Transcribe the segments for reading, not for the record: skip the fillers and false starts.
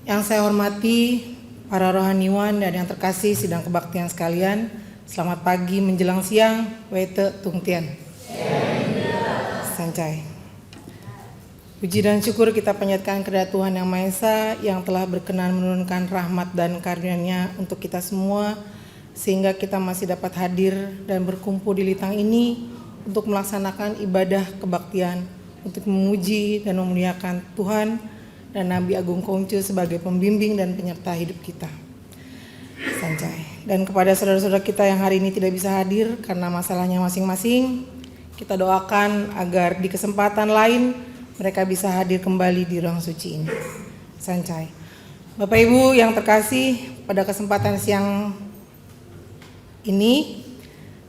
Yang saya hormati para rohaniwan dan yang terkasih sidang kebaktian sekalian, selamat pagi menjelang siang, Wete Tungtian. Sancai. Puji dan syukur kita panjatkan kepada Tuhan Yang Maha Esa yang telah berkenan menurunkan rahmat dan karunia-Nya untuk kita semua, sehingga kita masih dapat hadir dan berkumpul di litang ini untuk melaksanakan ibadah kebaktian, untuk memuji dan memuliakan Tuhan dan Nabi Agung Kongcu sebagai pembimbing dan penyerta hidup kita. Sancai. Dan kepada saudara-saudara kita yang hari ini tidak bisa hadir karena masalahnya masing-masing, kita doakan agar di kesempatan lain mereka bisa hadir kembali di ruang suci ini. Sancai. Bapak Ibu yang terkasih, pada kesempatan siang ini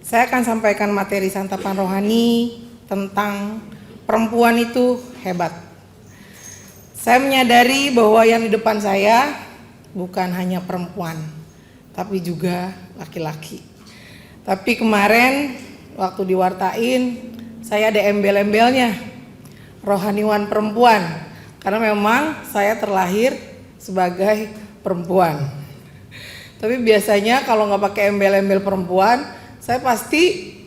saya akan sampaikan materi santapan rohani tentang perempuan itu hebat. Saya menyadari bahwa yang di depan saya bukan hanya perempuan, tapi juga laki-laki. Tapi kemarin waktu diwartain, saya ada embel-embelnya, rohaniwan perempuan. Karena memang saya terlahir sebagai perempuan. Tapi biasanya kalau nggak pakai embel-embel perempuan, saya pasti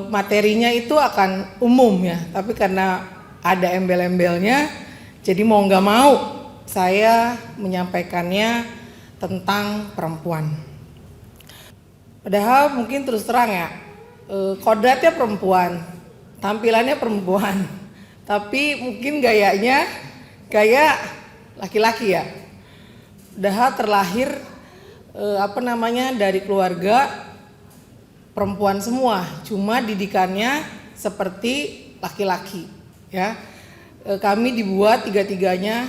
materinya itu akan umum ya. Tapi karena ada embel-embelnya, jadi mau nggak mau saya menyampaikannya tentang perempuan. Padahal mungkin terus terang ya, kodratnya perempuan, tampilannya perempuan, tapi mungkin gayanya gaya laki-laki ya. Padahal terlahir dari keluarga perempuan semua, cuma didikannya seperti laki-laki ya. Kami dibuat tiga-tiganya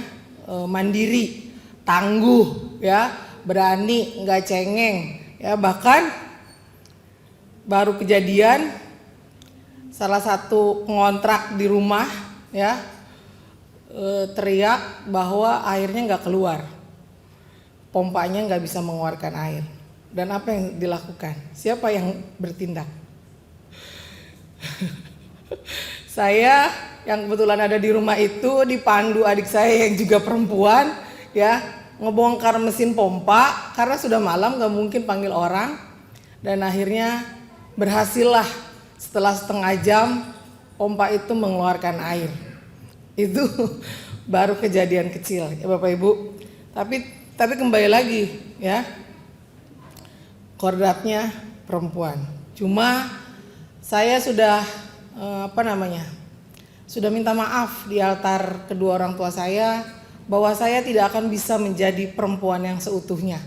mandiri, tangguh ya, berani, nggak cengeng ya. Bahkan baru kejadian salah satu pengontrak di rumah ya teriak bahwa airnya nggak keluar, pompanya nggak bisa mengeluarkan air. Dan apa yang dilakukan? Siapa yang bertindak? Saya yang kebetulan ada di rumah itu dipandu adik saya yang juga perempuan ya, ngebongkar mesin pompa karena sudah malam gak mungkin panggil orang, dan akhirnya berhasillah setelah setengah jam pompa itu mengeluarkan air. Itu baru kejadian kecil ya Bapak Ibu. Tapi kembali lagi ya, kodratnya perempuan. Cuma saya sudah sudah minta maaf di altar kedua orang tua saya bahwa saya tidak akan bisa menjadi perempuan yang seutuhnya.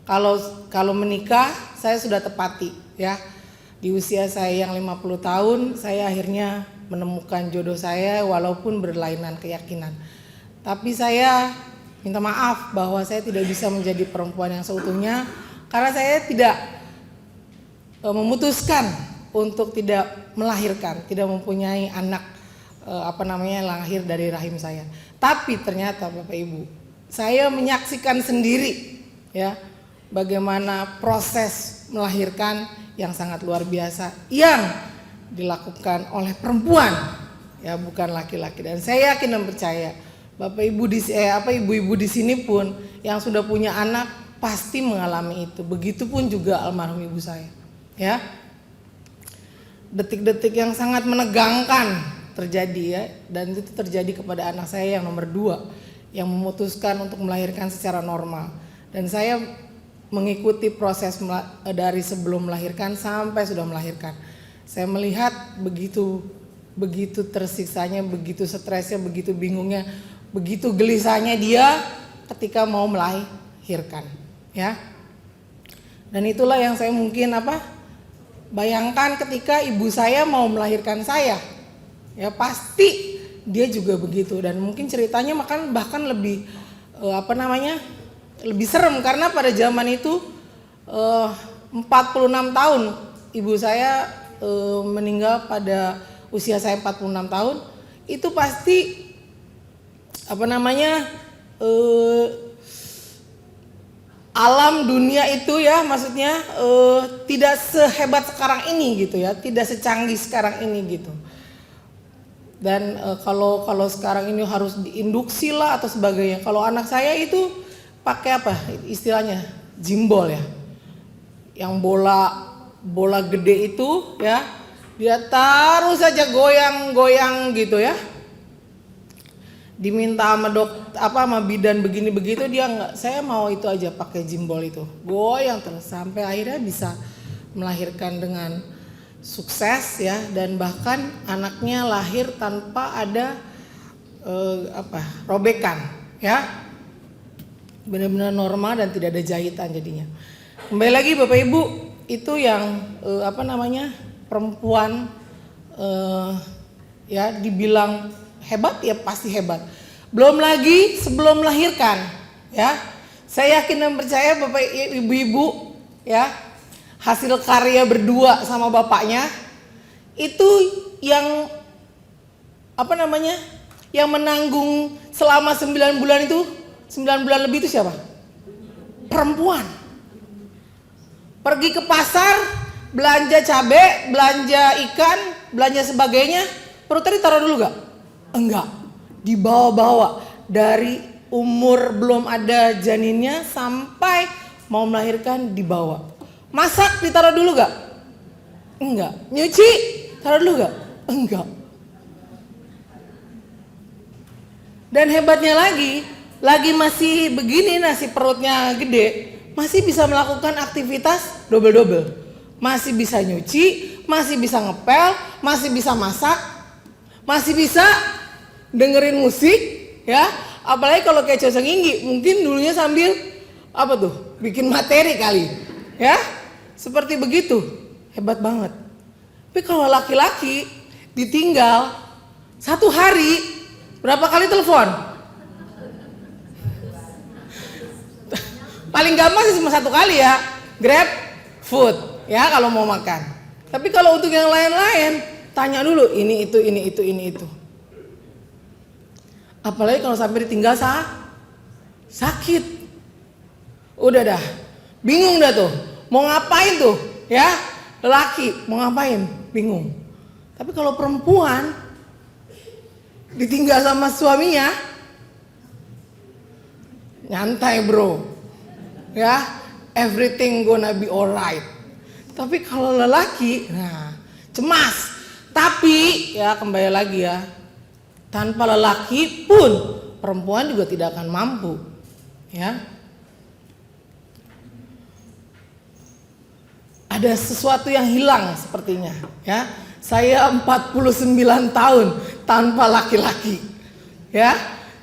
Kalau menikah saya sudah tepati ya. Di usia saya yang 50 tahun saya akhirnya menemukan jodoh saya walaupun berlainan keyakinan. Tapi saya minta maaf bahwa saya tidak bisa menjadi perempuan yang seutuhnya karena saya tidak memutuskan untuk tidak melahirkan, tidak mempunyai anak lahir dari rahim saya. Tapi ternyata Bapak Ibu, saya menyaksikan sendiri ya bagaimana proses melahirkan yang sangat luar biasa yang dilakukan oleh perempuan ya, bukan laki-laki. Dan saya yakin dan percaya Bapak Ibu ibu-ibu di sini pun yang sudah punya anak pasti mengalami itu. Begitupun juga almarhum ibu saya ya. Detik-detik yang sangat menegangkan terjadi ya, dan itu terjadi kepada anak saya yang nomor 2 yang memutuskan untuk melahirkan secara normal. Dan saya mengikuti proses dari sebelum melahirkan sampai sudah melahirkan. Saya melihat begitu tersiksanya, begitu stresnya, begitu bingungnya, begitu gelisahnya dia ketika mau melahirkan ya. Dan itulah yang saya mungkin bayangkan ketika ibu saya mau melahirkan saya, ya pasti dia juga begitu. Dan mungkin ceritanya bahkan lebih lebih serem karena pada zaman itu 46 tahun ibu saya meninggal pada usia saya 46 tahun. Itu pasti alam dunia itu ya, maksudnya tidak sehebat sekarang ini gitu ya, tidak secanggih sekarang ini gitu. Dan kalau sekarang ini harus diinduksi lah atau sebagainya. Kalau anak saya itu pakai apa istilahnya, jimbol ya, yang bola gede itu ya, dia taruh saja goyang-goyang gitu ya. Diminta sama bidan begini begitu, dia nggak, saya mau itu aja, pakai jimbol itu, goyang terus sampai akhirnya bisa melahirkan dengan sukses ya, dan bahkan anaknya lahir tanpa ada robekan ya, benar-benar normal dan tidak ada jahitan jadinya. Kembali lagi Bapak Ibu, itu yang perempuan ya dibilang hebat ya pasti hebat. Belum lagi sebelum melahirkan ya. Saya yakin dan percaya Bapak Ibu ya, hasil karya berdua sama bapaknya itu yang yang menanggung selama 9 bulan itu, 9 bulan lebih itu siapa? Perempuan. Pergi ke pasar, belanja cabai, belanja ikan, belanja sebagainya, perutnya ditaruh dulu gak? Enggak, dibawa-bawa dari umur belum ada janinnya sampai mau melahirkan dibawa. Masak ditaruh dulu gak? Enggak. Nyuci taruh dulu gak? Enggak. Dan hebatnya lagi masih begini, nasi perutnya gede, masih bisa melakukan aktivitas double-double. Masih bisa nyuci, masih bisa ngepel, masih bisa masak, masih bisa dengerin musik ya. Apalagi kalau kayak Cocok Inggi, mungkin dulunya sambil bikin materi kali ya, seperti begitu. Hebat banget. Tapi kalau laki-laki ditinggal 1 hari berapa kali telepon? Paling gampang sih cuma 1 kali ya, Grab food ya kalau mau makan. Tapi kalau untuk yang lain-lain, tanya dulu ini itu. Apalagi kalau sampai ditinggal sakit. Udah dah, bingung dah tuh. Mau ngapain tuh ya? Lelaki mau ngapain? Bingung. Tapi kalau perempuan ditinggal sama suaminya, nyantai bro. Ya, everything gonna be alright. Tapi kalau lelaki, cemas. Tapi ya kembali lagi ya, tanpa lelaki pun perempuan juga tidak akan mampu ya. Ada sesuatu yang hilang sepertinya ya. Saya 49 tahun tanpa laki-laki ya.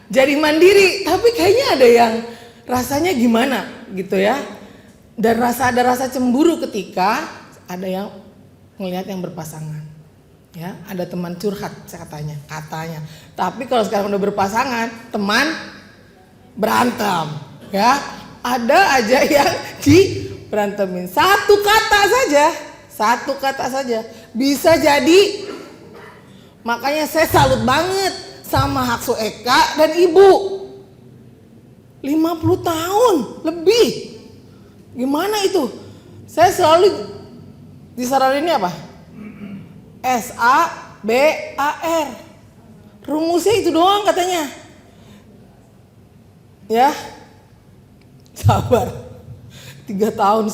Jadi mandiri, tapi kayaknya ada yang rasanya gimana gitu ya. Dan ada rasa cemburu ketika ada yang ngelihat yang berpasangan. Ya, ada teman curhat katanya. Tapi kalau sekarang udah berpasangan, teman berantem, ya. Ada aja yang berantemin. Satu kata saja bisa jadi. Makanya saya salut banget sama Hakso Eka dan Ibu. 50 tahun lebih. Gimana itu? Saya selalu disaranin apa? SABAR. Rumusnya itu doang katanya. Ya. Sabar. 3,5 tahun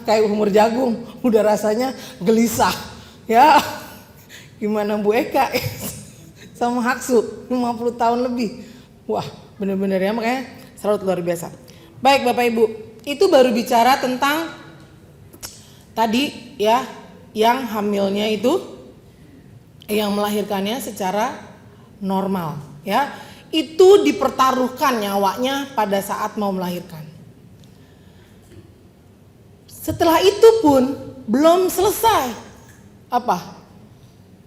kayak umur jagung, udah rasanya gelisah. Ya. Gimana Bu Eka sama Haksu 50 tahun lebih. Wah, bener-bener ya, makanya selalu luar biasa. Baik Bapak Ibu, itu baru bicara tentang tadi ya, yang hamilnya itu, yang melahirkannya secara normal ya, itu dipertaruhkan nyawanya pada saat mau melahirkan. Setelah itu pun belum selesai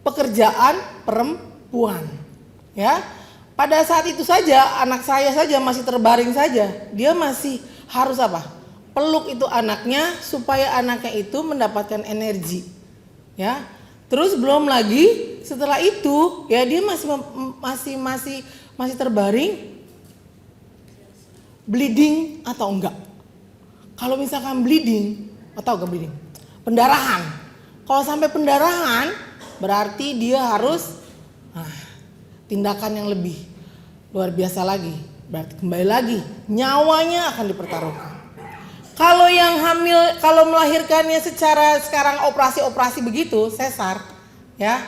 pekerjaan perempuan ya. Pada saat itu saja anak saya saja masih terbaring saja, dia masih harus peluk itu anaknya supaya anaknya itu mendapatkan energi ya. Terus belum lagi setelah itu ya, dia masih terbaring, bleeding atau enggak. Kalau misalkan bleeding atau enggak bleeding, pendarahan. Kalau sampai pendarahan berarti dia harus tindakan yang lebih luar biasa lagi. Berarti kembali lagi nyawanya akan dipertaruhkan. Kalau yang hamil, kalau melahirkannya secara sekarang operasi begitu, sesar, ya,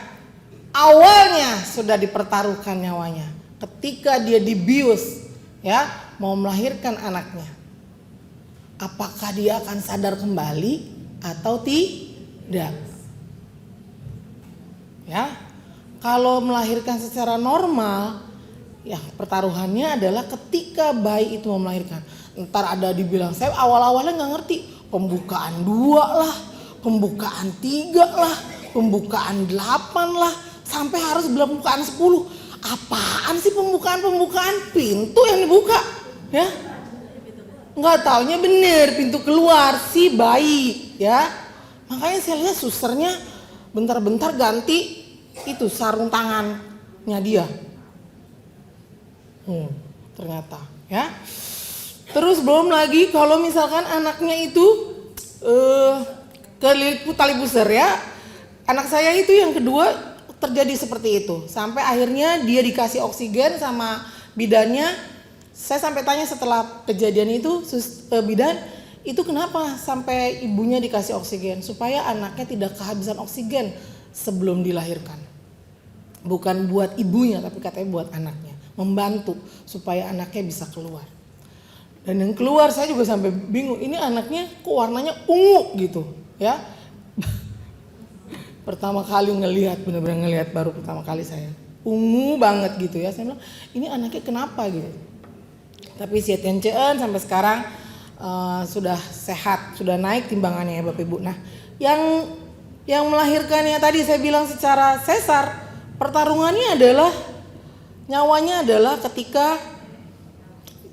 awalnya sudah dipertaruhkan nyawanya. Ketika dia dibius, ya, mau melahirkan anaknya, apakah dia akan sadar kembali atau tidak? Ya, kalau melahirkan secara normal, ya pertaruhannya adalah ketika bayi itu mau melahirkan. Ntar ada dibilang, saya awal-awalnya nggak ngerti, pembukaan 2 lah, pembukaan 3 lah, pembukaan 8 lah, sampai harus pembukaan 10. Apaan sih pembukaan? Pintu yang dibuka, ya? Nggak taunya bener pintu keluar si bayi, ya. Makanya saya lihat susternya bentar-bentar ganti itu sarung tangannya dia. Ternyata, ya. Terus belum lagi kalau misalkan anaknya itu kelilit tali pusar, ya. Anak saya itu yang kedua terjadi seperti itu. Sampai akhirnya dia dikasih oksigen sama bidannya. Saya sampai tanya setelah kejadian itu, bidan, itu kenapa sampai ibunya dikasih oksigen? Supaya anaknya tidak kehabisan oksigen sebelum dilahirkan. Bukan buat ibunya, tapi katanya buat anaknya. Membantu supaya anaknya bisa keluar. Dan yang keluar saya juga sampai bingung, ini anaknya kok warnanya ungu gitu, ya. Pertama kali ngelihat, benar-benar ngelihat baru pertama kali saya. Ungu banget gitu ya. Saya bilang, ini anaknya kenapa gitu. Tapi si Tiancean sampai sekarang sudah sehat, sudah naik timbangannya ya Bapak Ibu. Nah, yang melahirkannya tadi saya bilang secara sesar, pertarungannya adalah nyawanya adalah ketika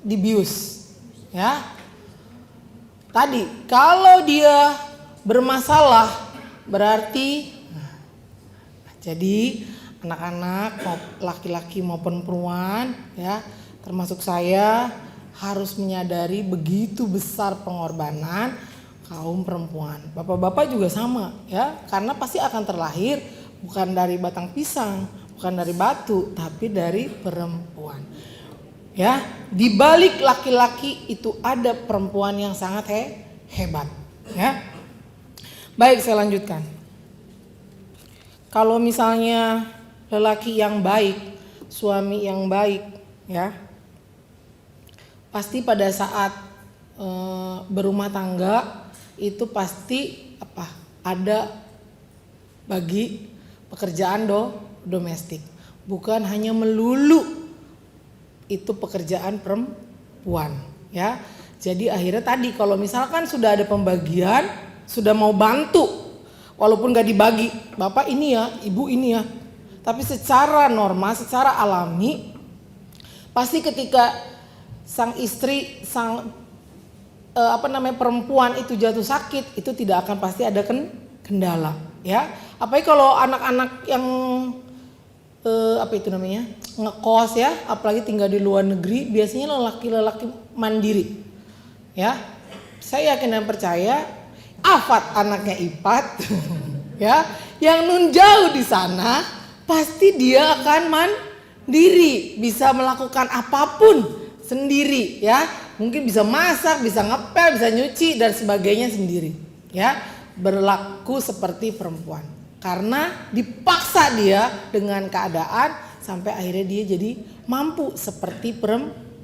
dibius. Ya. Tadi kalau dia bermasalah berarti jadi anak-anak laki-laki maupun perempuan, ya, termasuk saya harus menyadari begitu besar pengorbanan kaum perempuan. Bapak-bapak juga sama, ya, karena pasti akan terlahir bukan dari batang pisang, bukan dari batu, tapi dari perempuan. Ya, di balik laki-laki itu ada perempuan yang sangat hebat, ya. Baik, saya lanjutkan. Kalau misalnya lelaki yang baik, suami yang baik, ya, pasti pada saat berumah tangga itu pasti ada bagi pekerjaan domestik, bukan hanya melulu itu pekerjaan perempuan, ya. Jadi akhirnya tadi kalau misalkan sudah ada pembagian, sudah mau bantu, walaupun gak dibagi, bapak ini ya, ibu ini ya, tapi secara normal, secara alami, pasti ketika sang istri, perempuan itu jatuh sakit, itu tidak akan pasti ada kendala, ya. Apalagi kalau anak-anak yang ngekos, ya, apalagi tinggal di luar negeri, biasanya lelaki-lelaki mandiri, ya. Saya yakin dan percaya Afat anaknya Ipat ya, yang nun jauh di sana pasti dia akan mandiri, bisa melakukan apapun sendiri, ya. Mungkin bisa masak, bisa ngepel, bisa nyuci dan sebagainya sendiri, ya. Berlaku seperti perempuan. Karena dipaksa dia dengan keadaan sampai akhirnya dia jadi mampu seperti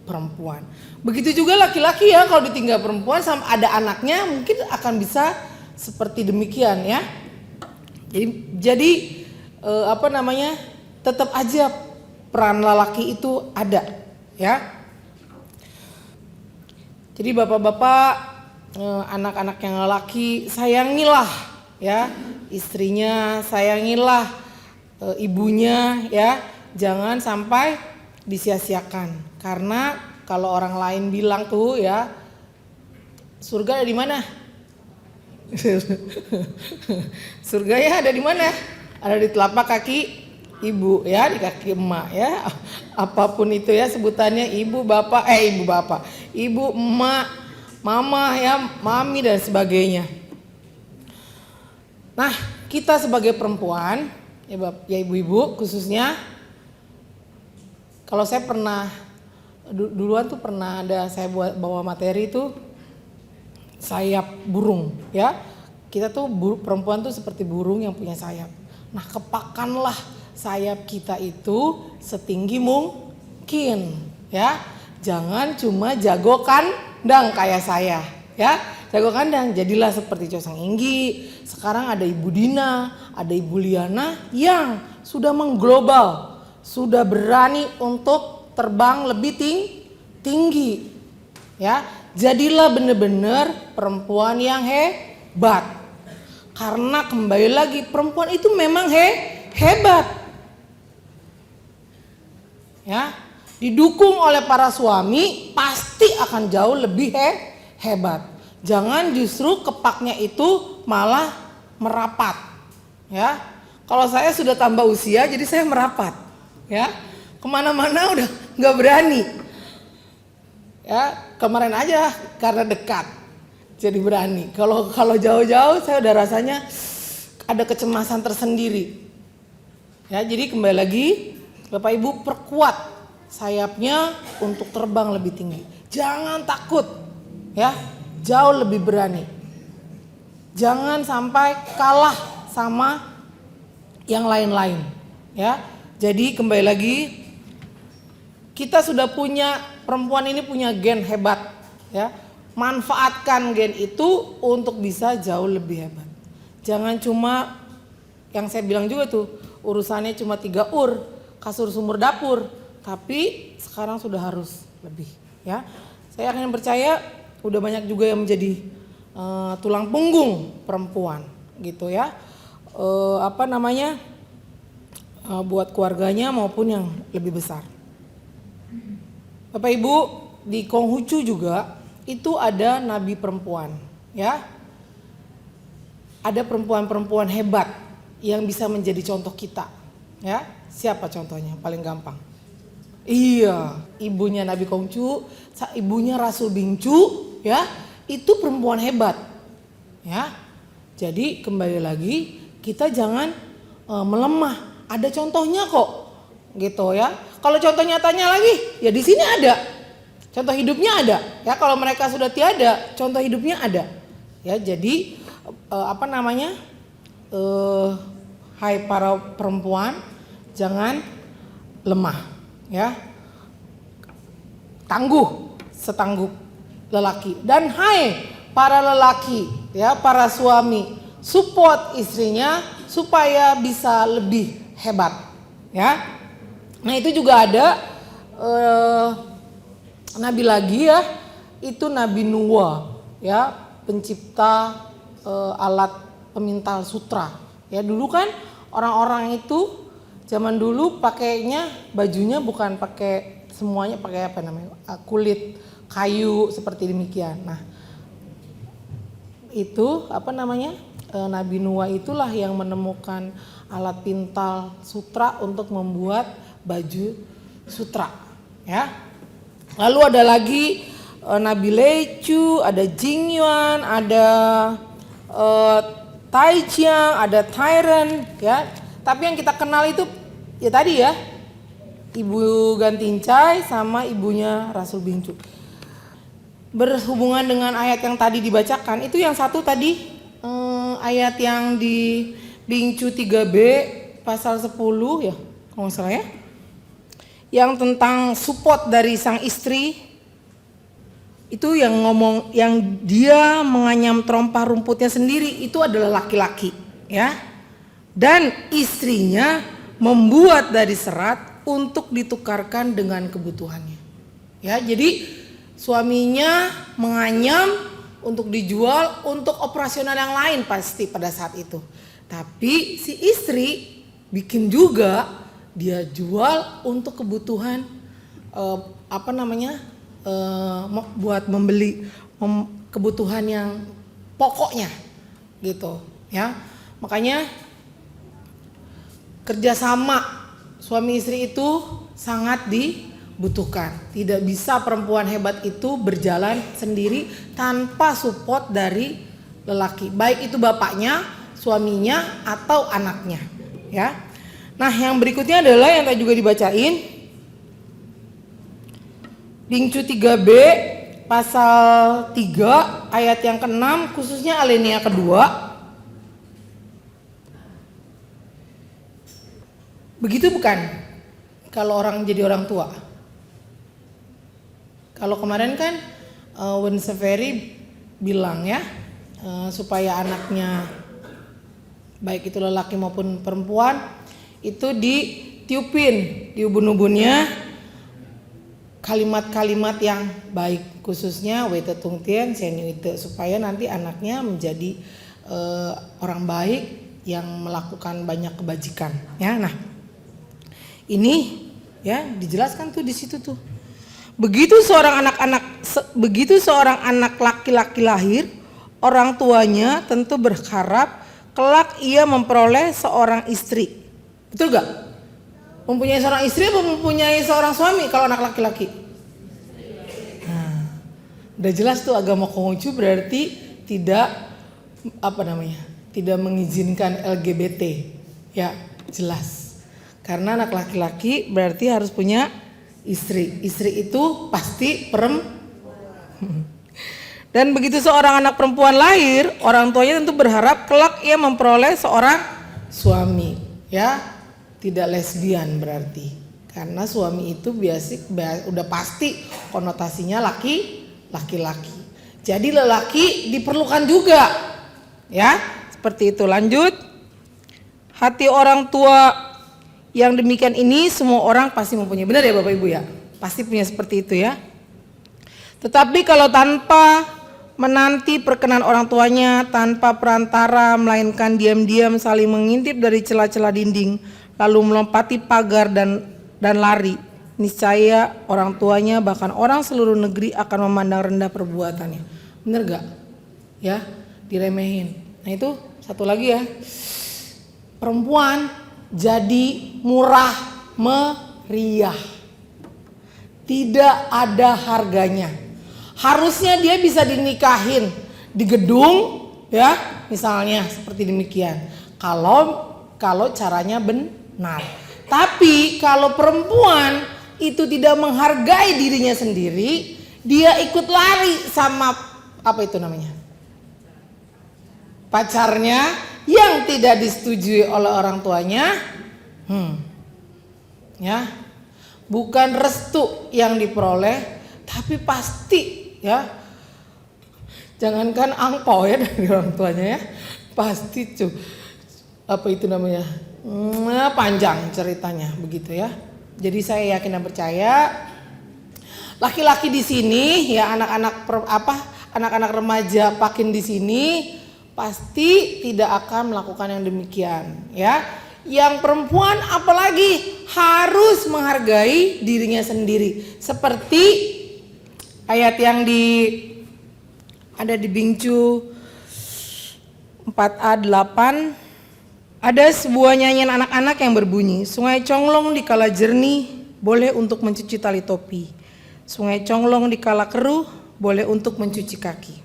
perempuan. Begitu juga laki-laki, ya, kalau ditinggal perempuan sama ada anaknya mungkin akan bisa seperti demikian, ya. Jadi tetap aja peran lelaki itu ada, ya. Jadi bapak-bapak, anak-anak yang lelaki, sayangilah, ya, istrinya, sayangilah ibunya, ya. Jangan sampai disia-siakan. Karena kalau orang lain bilang tuh, ya, surga ada di mana? Surganya ada di mana? Ada di telapak kaki ibu, ya, di kaki emak, ya. Apapun itu, ya, sebutannya ibu, bapak, ibu, emak, mama, ya, mami dan sebagainya. Nah, kita sebagai perempuan, ya ibu-ibu khususnya, Kalau saya pernah duluan tuh pernah ada saya bawa materi itu sayap burung ya. Kita tuh perempuan tuh seperti burung yang punya sayap. Nah, kepakanlah sayap kita itu setinggi mungkin ya. Jangan cuma jago kandang kayak saya ya. Jago kandang, jadilah seperti Cosang Inggi. Sekarang ada Ibu Dina, ada Ibu Liana yang sudah mengglobal, sudah berani untuk terbang lebih tinggi ya. Jadilah benar-benar perempuan yang hebat. Karena kembali lagi perempuan itu memang hebat. Ya, didukung oleh para suami pasti akan jauh lebih hebat. Jangan justru kepaknya itu malah merapat. Ya, kalau saya sudah tambah usia jadi saya merapat. Ya, kemana-mana udah nggak berani. Ya, kemarin aja karena dekat. Jadi berani. Kalau jauh-jauh saya udah rasanya ada kecemasan tersendiri. Ya, jadi kembali lagi Bapak Ibu perkuat sayapnya untuk terbang lebih tinggi. Jangan takut. Ya, jauh lebih berani. Jangan sampai kalah sama yang lain-lain. Ya. Jadi kembali lagi kita sudah punya, perempuan ini punya gen hebat, ya. Manfaatkan gen itu untuk bisa jauh lebih hebat. Jangan cuma yang saya bilang juga tuh, urusannya cuma 3 kasur sumur dapur, tapi sekarang sudah harus lebih, ya. Saya akan percaya udah banyak juga yang menjadi tulang punggung perempuan gitu ya. Buat keluarganya maupun yang lebih besar. Bapak Ibu, di Konghucu juga itu ada nabi perempuan, ya. Ada perempuan-perempuan hebat yang bisa menjadi contoh kita, ya. Siapa contohnya? Paling gampang. Iya, ibunya Nabi Konghucu, ibunya Rasul Bingcu, ya. Itu perempuan hebat, ya. Jadi kembali lagi kita jangan melemah. Ada contohnya kok, gitu ya. Kalau contoh nyatanya lagi, ya di sini ada. Contoh hidupnya ada, ya. Kalau mereka sudah tiada, contoh hidupnya ada, ya. Jadi hai para perempuan, jangan lemah, ya. Tangguh setangguh lelaki. Dan hai para lelaki, ya, para suami, support istrinya supaya bisa lebih hebat, ya. Nah, itu juga ada nabi lagi, ya, itu Nabi Nuwa, ya, pencipta alat pemintal sutra. Ya, dulu kan orang-orang itu zaman dulu pakainya bajunya bukan pakai semuanya, pakai kulit kayu seperti demikian. Nah, itu Nabi Nuwa itulah yang menemukan alat pintal sutra untuk membuat baju sutra, ya. Lalu ada lagi Nabi Leicu, ada Jing Yuan, ada Tai Chiang, ada Tyrant, ya. Tapi yang kita kenal itu ya tadi, ya, Ibu Gantincai sama ibunya Rasul Bingcu. Berhubungan dengan ayat yang tadi dibacakan, itu yang satu tadi ayat yang di Bingcu 3b pasal 10, ya, kalau nggak salah, ya. Yang tentang support dari sang istri, itu yang ngomong, yang dia menganyam trompa rumputnya sendiri itu adalah laki-laki, ya. Dan istrinya membuat dari serat untuk ditukarkan dengan kebutuhannya, ya. Jadi suaminya menganyam untuk dijual untuk operasional yang lain pasti pada saat itu. Tapi si istri bikin juga, dia jual untuk kebutuhan buat membeli kebutuhan yang pokoknya, gitu, ya. Makanya kerjasama suami istri itu sangat dibutuhkan. Tidak bisa perempuan hebat itu berjalan sendiri tanpa support dari lelaki, baik itu bapaknya, suaminya, atau anaknya, ya. Nah, yang berikutnya adalah yang tadi juga dibacain, Bingcu 3B pasal 3 ayat yang ke-6 khususnya alinea kedua. Begitu bukan? Kalau orang jadi orang tua. Kalau kemarin kan Wen Severi bilang ya supaya anaknya baik itu lelaki maupun perempuan itu ditiupin di ubun-ubunnya kalimat-kalimat yang baik, khususnya wete tungtien senyuite, supaya nanti anaknya menjadi orang baik yang melakukan banyak kebajikan ya. Nah ini ya dijelaskan tuh di situ tuh. Begitu seorang anak laki-laki lahir, orang tuanya tentu berharap kelak ia memperoleh seorang istri. Betul gak? Mempunyai seorang istri atau mempunyai seorang suami kalau anak laki-laki? Nah, udah jelas tuh agama Konghucu berarti tidak tidak mengizinkan LGBT. Ya, jelas. Karena anak laki-laki berarti harus punya istri. Istri itu pasti perempuan. Dan begitu seorang anak perempuan lahir, orang tuanya tentu berharap kelak ia memperoleh seorang suami, ya. Tidak lesbian berarti. Karena suami itu udah pasti konotasinya laki-laki. Jadi lelaki diperlukan juga. Ya, seperti itu. Lanjut. Hati orang tua yang demikian ini semua orang pasti mempunyai. Benar ya Bapak Ibu ya? Pasti punya seperti itu ya. Tetapi kalau tanpa menanti perkenan orang tuanya, tanpa perantara, melainkan diam-diam saling mengintip dari celah-celah dinding, lalu melompati pagar dan lari, niscaya orang tuanya bahkan orang seluruh negeri akan memandang rendah perbuatannya. Bener gak? Ya, diremehin. Nah itu satu lagi ya, perempuan jadi murah meriah, tidak ada harganya. Harusnya dia bisa dinikahin di gedung ya, misalnya seperti demikian. Kalau caranya benar. Tapi kalau perempuan itu tidak menghargai dirinya sendiri, dia ikut lari sama pacarnya yang tidak disetujui oleh orang tuanya, ya, bukan restu yang diperoleh, tapi pasti ya, jangankan angpau ya dari orang tuanya ya, pasti panjang ceritanya begitu ya. Jadi saya yakin dan percaya laki-laki di sini ya, anak-anak remaja pakin di sini pasti tidak akan melakukan yang demikian ya. Yang perempuan apalagi harus menghargai dirinya sendiri, seperti ayat yang ada di Bingcu 4A8. Ada sebuah nyanyian anak-anak yang berbunyi, sungai Conglong dikala jernih boleh untuk mencuci tali topi, sungai Conglong dikala keruh boleh untuk mencuci kaki.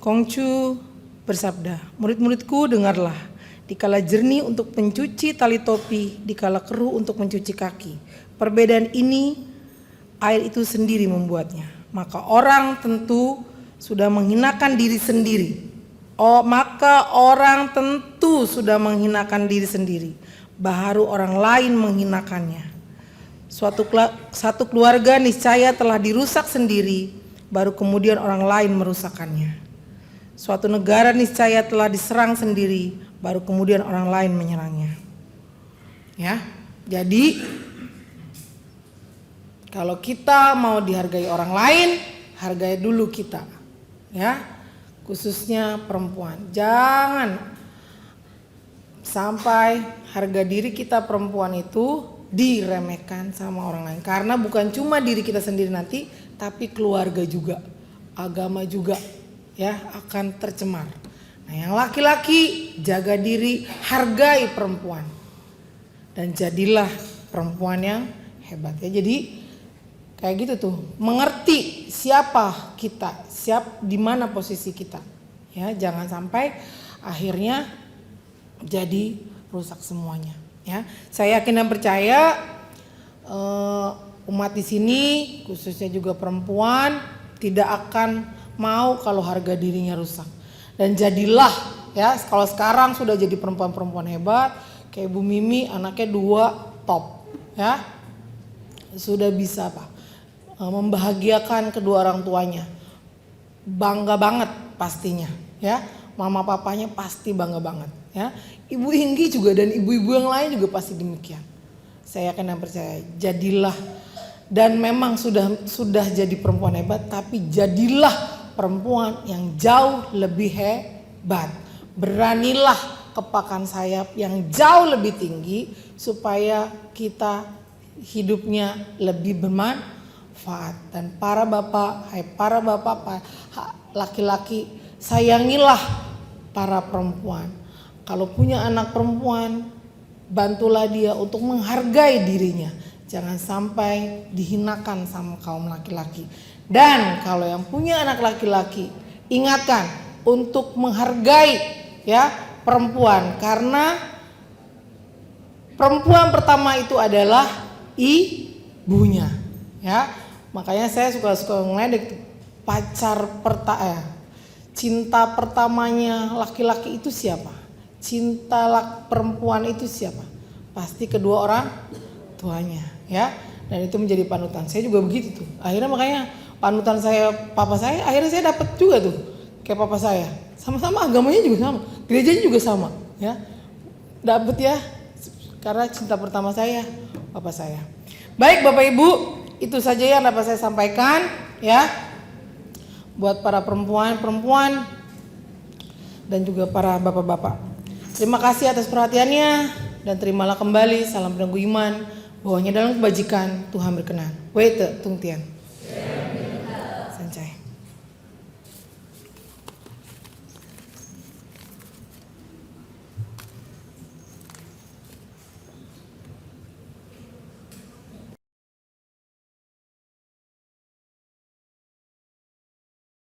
Kongcu bersabda, murid-muridku dengarlah, dikala jernih untuk mencuci tali topi, dikala keruh untuk mencuci kaki. Perbedaan ini air itu sendiri membuatnya. Maka orang tentu sudah menghinakan diri sendiri. Baru orang lain menghinakannya. Satu keluarga niscaya telah dirusak sendiri, baru kemudian orang lain merusakkannya. Suatu negara niscaya telah diserang sendiri, baru kemudian orang lain menyerangnya. Ya, jadi kalau kita mau dihargai orang lain, hargai dulu kita. Ya, khususnya perempuan. Jangan sampai harga diri kita perempuan itu diremehkan sama orang lain. Karena bukan cuma diri kita sendiri nanti, tapi keluarga juga, agama juga ya akan tercemar. Nah, yang laki-laki jaga diri, hargai perempuan. Dan jadilah perempuan yang hebat ya. Jadi kayak gitu tuh, mengerti siapa kita, di mana posisi kita. Ya, jangan sampai akhirnya jadi rusak semuanya. Ya, saya yakin dan percaya umat di sini, khususnya juga perempuan, tidak akan mau kalau harga dirinya rusak. Dan jadilah ya, kalau sekarang sudah jadi perempuan-perempuan hebat, kayak Bu Mimi anaknya 2 top ya. Sudah bisa membahagiakan kedua orang tuanya. Bangga banget pastinya ya. Mama papanya pasti bangga banget ya. Ibu Hinggi juga dan ibu-ibu yang lain juga pasti demikian. Saya yakin dan percaya, jadilah, dan memang sudah jadi perempuan hebat, tapi jadilah perempuan yang jauh lebih hebat. Beranilah kepakan sayap yang jauh lebih tinggi supaya kita hidupnya lebih bermanfaat. Dan para bapak, para bapak laki-laki, sayangilah para perempuan. Kalau punya anak perempuan, bantulah dia untuk menghargai dirinya. Jangan sampai dihinakan sama kaum laki-laki. Dan kalau yang punya anak laki-laki, ingatkan untuk menghargai ya perempuan, karena perempuan pertama itu adalah ibunya ya. Makanya saya suka ngeledek cinta pertamanya laki-laki itu siapa? Cinta perempuan itu siapa? Pasti kedua orang tuanya ya. Dan itu menjadi panutan. Saya juga begitu tuh. Akhirnya makanya panutan saya, papa saya, akhirnya saya dapat juga tuh kayak papa saya. Sama-sama agamanya juga sama, gerejanya juga sama ya. Dapat ya, karena cinta pertama saya papa saya. Baik Bapak Ibu, itu saja yang dapat saya sampaikan ya. Buat para perempuan-perempuan dan juga para bapak-bapak. Terima kasih atas perhatiannya, dan terimalah kembali salam penangguh iman, bahwanya dalam kebajikan Tuhan berkenan. Wete Tung Tian.